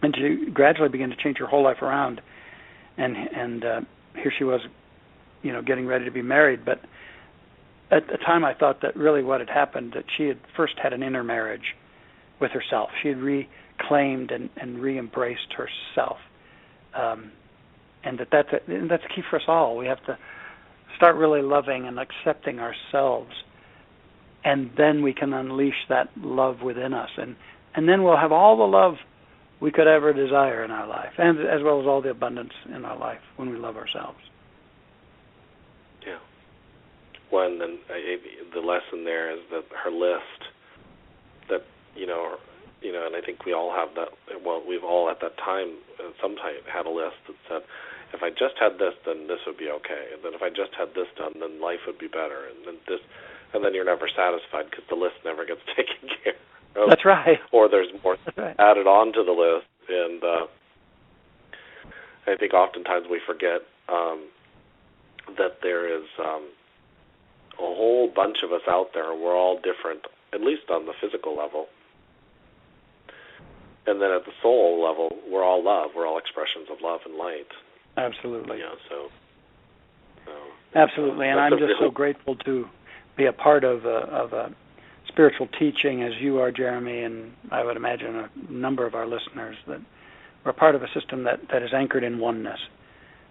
[SPEAKER 3] and she gradually began to change her whole life around. And here she was, getting ready to be married. But at the time, I thought that really what had happened, that she had first had an inner marriage with herself. She had reclaimed and re-embraced herself. And that's a key for us all. We have to start really loving and accepting ourselves, and then we can unleash that love within us, and then we'll have all the love we could ever desire in our life, and as well as all the abundance in our life when we love ourselves.
[SPEAKER 2] Yeah. Well, and then the lesson there is that her list, that and I think we all have that. Well, we've all at that time, sometime had a list that said, if I just had this, then this would be okay. And then if I just had this done, then life would be better. And then this, and then you're never satisfied because the list never gets taken care of.
[SPEAKER 3] That's right.
[SPEAKER 2] Or there's more added on to the list. And I think oftentimes we forget that there is a whole bunch of us out there. We're all different, at least on the physical level. And then at the soul level, we're all love. We're all expressions of love and light.
[SPEAKER 3] Absolutely.
[SPEAKER 2] So
[SPEAKER 3] absolutely, and I'm just so grateful to be a part of a spiritual teaching as you are, Jeremy, and I would imagine a number of our listeners, that We're part of a system that is anchored in oneness,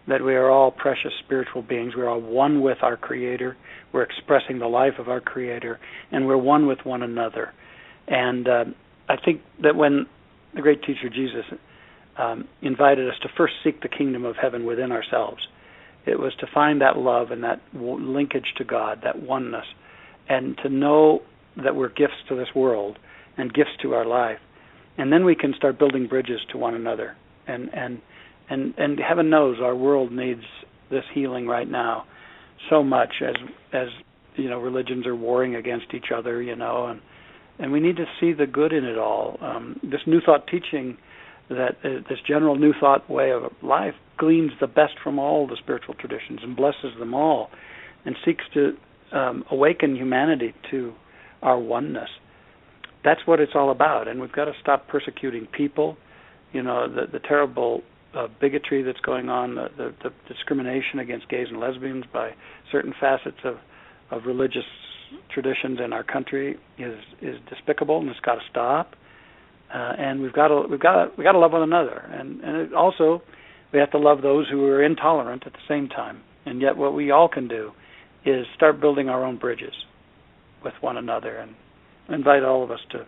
[SPEAKER 3] that we are all precious spiritual beings. We're all one with our Creator. We're expressing the life of our Creator, and we're one with one another. And I think that when the great teacher Jesus invited us to first seek the kingdom of heaven within ourselves, it was to find that love and that linkage to God, that oneness, and to know that we're gifts to this world and gifts to our life. And then we can start building bridges to one another. And heaven knows our world needs this healing right now so much as religions are warring against each other, and we need to see the good in it all. This New Thought teaching, that this general New Thought way of life gleans the best from all the spiritual traditions and blesses them all and seeks to awaken humanity to our oneness. That's what it's all about, and we've got to stop persecuting people. The terrible bigotry that's going on, the discrimination against gays and lesbians by certain facets of religious traditions in our country is despicable, and it's got to stop. And we've got to love one another, and it also we have to love those who are intolerant at the same time. And yet, what we all can do is start building our own bridges with one another, and invite all of us to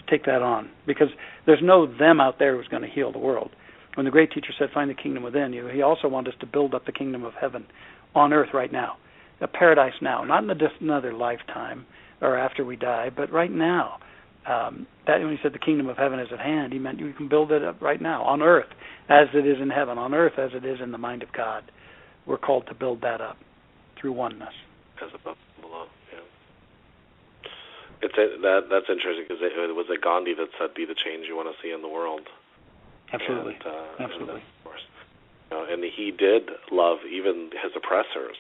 [SPEAKER 3] take that on, because there's no them out there who's going to heal the world. When the great teacher said, "Find the kingdom within you," he also wanted us to build up the kingdom of heaven on earth right now, a paradise now, not in another lifetime or after we die, but right now. That when he said the kingdom of heaven is at hand, he meant you can build it up right now on earth as it is in heaven, on earth as it is in the mind of God. We're called to build that up through oneness.
[SPEAKER 2] As above, below. Yeah. That's interesting, because it was Gandhi that said, "Be the change you want to see in the world."
[SPEAKER 3] Absolutely.
[SPEAKER 2] Absolutely. And of course, and he did love even his oppressors.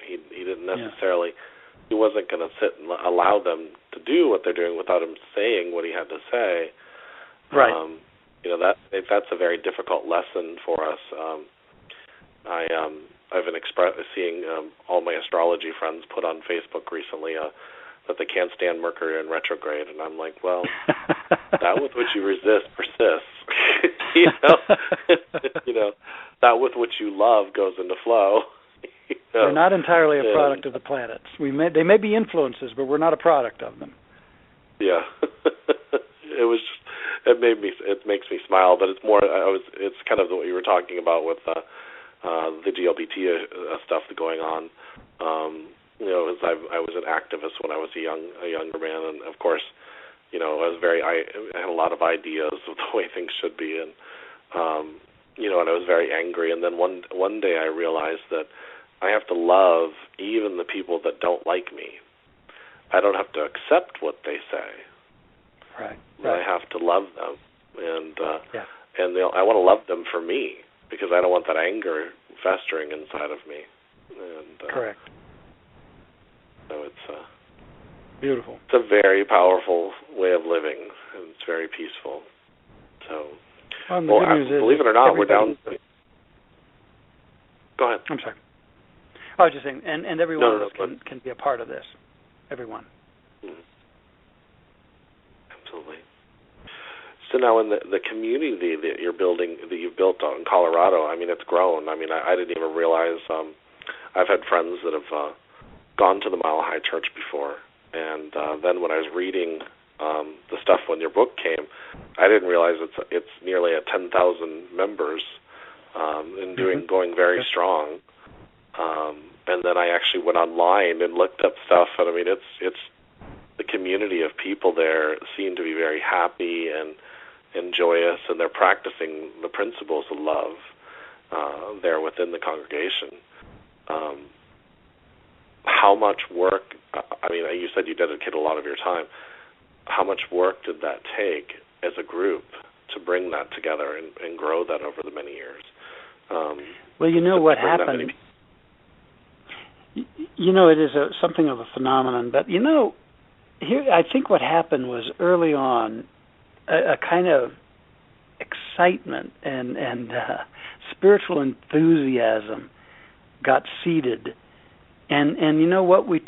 [SPEAKER 2] He didn't necessarily. He wasn't going to sit and allow them to do what they're doing without him saying what he had to say.
[SPEAKER 3] Right.
[SPEAKER 2] That's a very difficult lesson for us. I've been seeing all my astrology friends put on Facebook recently that they can't stand Mercury in retrograde, and I'm like, well, that with which you resist persists. That with which you love goes into flow.
[SPEAKER 3] We're not entirely a product of the planets. They may be influences, but we're not a product of them.
[SPEAKER 2] Yeah, it makes me smile, but it's more. It's kind of what you were talking about with the GLBT stuff going on. As I was an activist when I was a younger man, and of course, I had a lot of ideas of the way things should be, and and I was very angry. And then one day I realized that I have to love even the people that don't like me. I don't have to accept what they say.
[SPEAKER 3] Right.
[SPEAKER 2] I have to love them, and I want to love them for me, because I don't want that anger festering inside of me. And,
[SPEAKER 3] correct.
[SPEAKER 2] So it's
[SPEAKER 3] beautiful.
[SPEAKER 2] It's a very powerful way of living, and it's very peaceful. So,
[SPEAKER 3] the good news is,
[SPEAKER 2] believe it or not, we're down. Go ahead.
[SPEAKER 3] I'm sorry. I was just saying, and every one of us can be a part of this. Everyone.
[SPEAKER 2] Mm-hmm. Absolutely. So now, in the community that you're building, that you've built in Colorado, I mean, it's grown. I mean, I didn't even realize. I've had friends that have gone to the Mile High Church before, and then when I was reading the stuff when your book came, I didn't realize it's nearly at 10,000 members, and going very strong. And then I actually went online and looked up stuff, and I mean, it's the community of people there seem to be very happy and joyous, and they're practicing the principles of love there within the congregation. How much work, I mean, you said you dedicated a lot of your time. How much work did that take as a group to bring that together and grow that over the many years?
[SPEAKER 3] Well, what happened, it is something of a phenomenon, but here I think what happened was early on a kind of excitement and spiritual enthusiasm got seeded, and you know what, we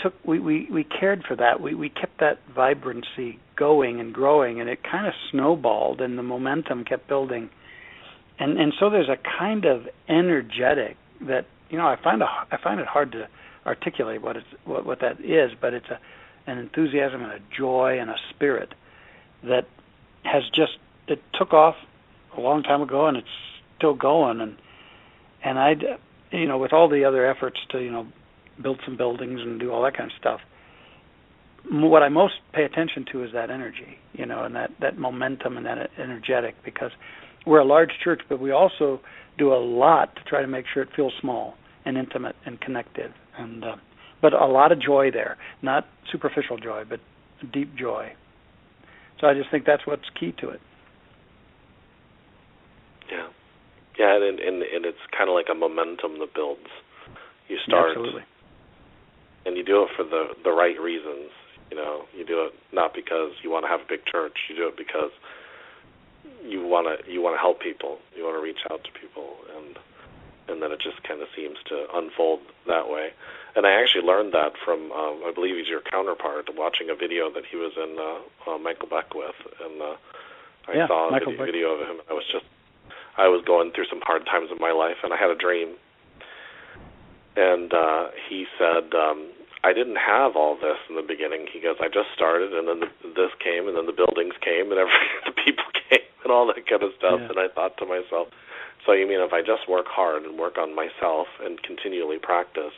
[SPEAKER 3] cared for that. We kept that vibrancy going and growing, and it kind of snowballed, and the momentum kept building. And so there's a kind of energetic that, I find it hard to articulate what that is, but it's an enthusiasm and a joy and a spirit that it took off a long time ago, and it's still going. And I'd, with all the other efforts to, build some buildings and do all that kind of stuff, what I most pay attention to is that energy, and that momentum and that energetic, because we're a large church, but we also do a lot to try to make sure it feels small and intimate and connected, but a lot of joy there, not superficial joy, but deep joy. So I just think that's what's key to it.
[SPEAKER 2] Yeah, and it's kind of like a momentum that builds. You start,
[SPEAKER 3] absolutely,
[SPEAKER 2] and you do it for the right reasons. You do it not because you want to have a big church. You do it because you want to help people. You want to reach out to people, and then it just kind of seems to unfold that way. And I actually learned that from, I believe he's your counterpart, watching a video that he was in, Michael Beckwith, and I saw a video of him. I was going through some hard times in my life, and I had a dream. And he said, I didn't have all this in the beginning. He goes, I just started, and then this came, and then the buildings came, and the people came, and all that kind of stuff. Yeah. And I thought to myself, so you mean if I just work hard and work on myself and continually practice,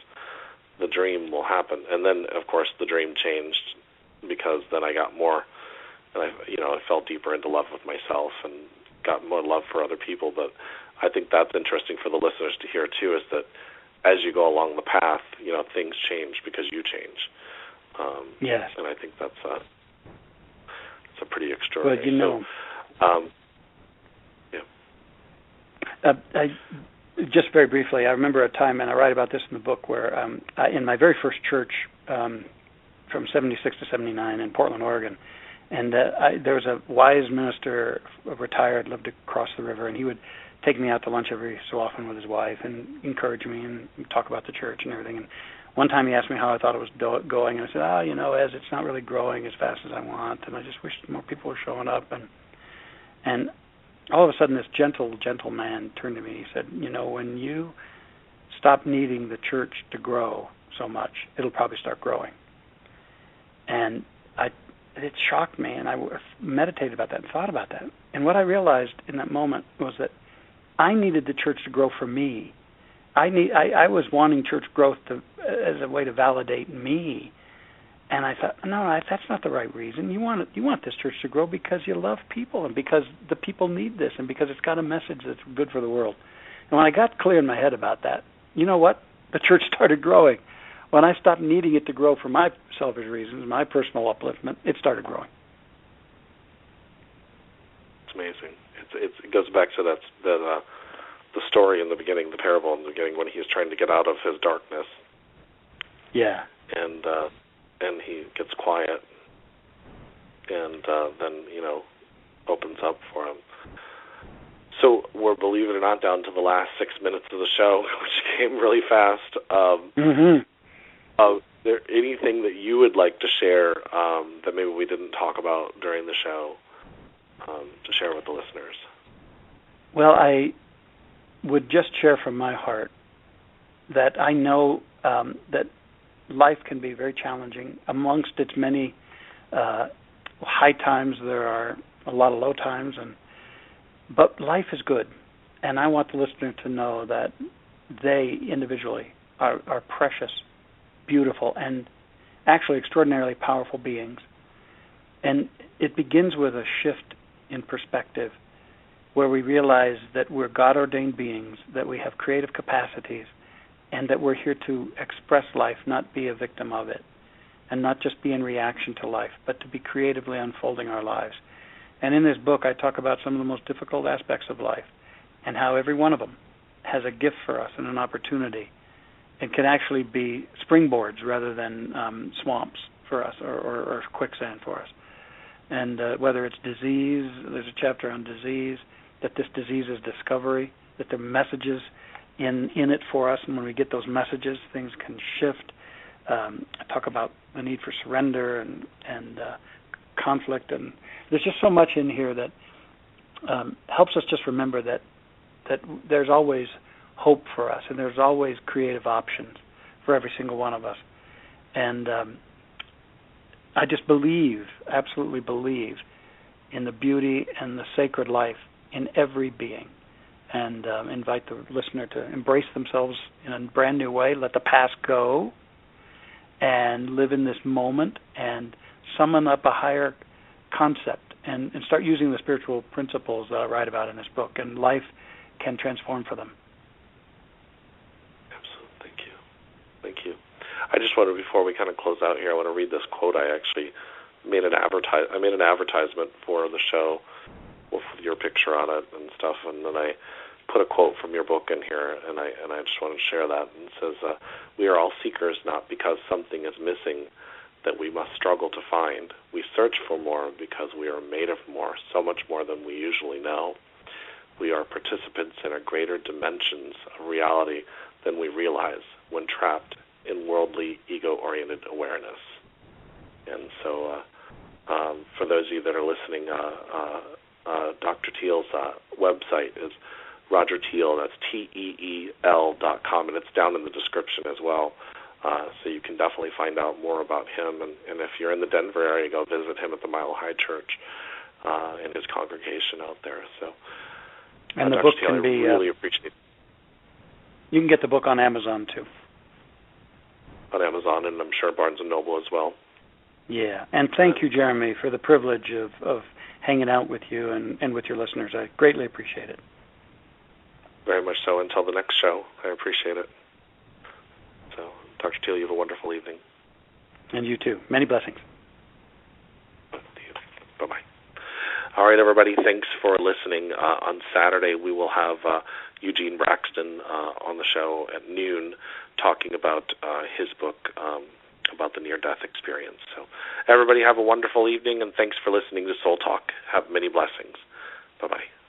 [SPEAKER 2] the dream will happen? And then, of course, the dream changed, because then I got more, and I fell deeper into love with myself and got more love for other people. But I think that's interesting for the listeners to hear too, is that as you go along the path, things change because you change.
[SPEAKER 3] Yes.
[SPEAKER 2] And I think that's a pretty extraordinary.
[SPEAKER 3] Well, I just very briefly, I remember a time, and I write about this in the book, where in my very first church from 76 to 79 in Portland, Oregon, and there was a wise minister, retired, lived across the river, and he would take me out to lunch every so often with his wife and encourage me and talk about the church and everything. And one time he asked me how I thought it was going, and I said, as it's not really growing as fast as I want, and I just wish more people were showing up. And all of a sudden this gentle man turned to me and he said, when you stop needing the church to grow so much, it'll probably start growing. And it shocked me, and I meditated about that and thought about that. And what I realized in that moment was that I needed the church to grow for me. I was wanting church growth as a way to validate me, and I thought, no, that's not the right reason. You want this church to grow because you love people, and because the people need this, and because it's got a message that's good for the world. And when I got clear in my head about that, you know what? The church started growing. When I stopped needing it to grow for my selfish reasons, my personal upliftment, it started growing.
[SPEAKER 2] It's amazing. It goes back to the story in the beginning, the parable in the beginning, when he's trying to get out of his darkness.
[SPEAKER 3] Yeah.
[SPEAKER 2] And he gets quiet, and then opens up for him. So we're, believe it or not, down to the last 6 minutes of the show, which came really fast. There anything that you would like to share that maybe we didn't talk about during the show to share with the listeners?
[SPEAKER 3] Well, I would just share from my heart that I know that life can be very challenging. Amongst its many high times, there are a lot of low times, but life is good. And I want the listener to know that they individually are precious, beautiful, and actually extraordinarily powerful beings. And it begins with a shift in perspective, where we realize that we're God-ordained beings, that we have creative capacities, and that we're here to express life, not be a victim of it, and not just be in reaction to life, but to be creatively unfolding our lives. And in this book, I talk about some of the most difficult aspects of life, and how every one of them has a gift for us and an opportunity, and can actually be springboards rather than swamps for us, or quicksand for us. And whether it's disease, there's a chapter on disease, that this disease is discovery, that there are messages in it for us, and when we get those messages, things can shift. I talk about the need for surrender and conflict, and there's just so much in here that helps us just remember that that there's always hope for us, and there's always creative options for every single one of us. And I just absolutely believe in the beauty and the sacred life in every being, and invite the listener to embrace themselves in a brand new way, let the past go, and live in this moment, and summon up a higher concept, and start using the spiritual principles that I write about in this book, and life can transform for them.
[SPEAKER 2] Absolutely. Thank you. I just wanted, before we kind of close out here, I want to read this quote. I actually made an advertisement for the show with your picture on it and stuff, and then I put a quote from your book in here, and I just want to share that. And it says, "We are all seekers, not because something is missing that we must struggle to find. We search for more because we are made of more, so much more than we usually know. We are participants in a greater dimensions of reality than we realize when trapped in worldly, ego-oriented awareness." And so for those of you that are listening, Dr. Teel's website is Roger Teel, that's TEEL.com, and it's down in the description as well. So you can definitely find out more about him. And if you're in the Denver area, go visit him at the Mile High Church and his congregation out there. So,
[SPEAKER 3] and the
[SPEAKER 2] Dr.
[SPEAKER 3] book
[SPEAKER 2] Teel,
[SPEAKER 3] can be...
[SPEAKER 2] I really appreciate it.
[SPEAKER 3] You can get the book on Amazon, too.
[SPEAKER 2] On Amazon, and I'm sure Barnes & Noble as well.
[SPEAKER 3] Yeah, and thank you, Jeremy, for the privilege of hanging out with you and with your listeners. I greatly appreciate it.
[SPEAKER 2] Very much so. Until the next show, I appreciate it. So, Dr. Teel, you have a wonderful evening.
[SPEAKER 3] And you too. Many blessings.
[SPEAKER 2] Bye-bye. All right, everybody, thanks for listening. On Saturday, we will have Eugene Braxton on the show at noon talking about his book about the near-death experience. So everybody have a wonderful evening, and thanks for listening to Soul Talk. Have many blessings. Bye-bye.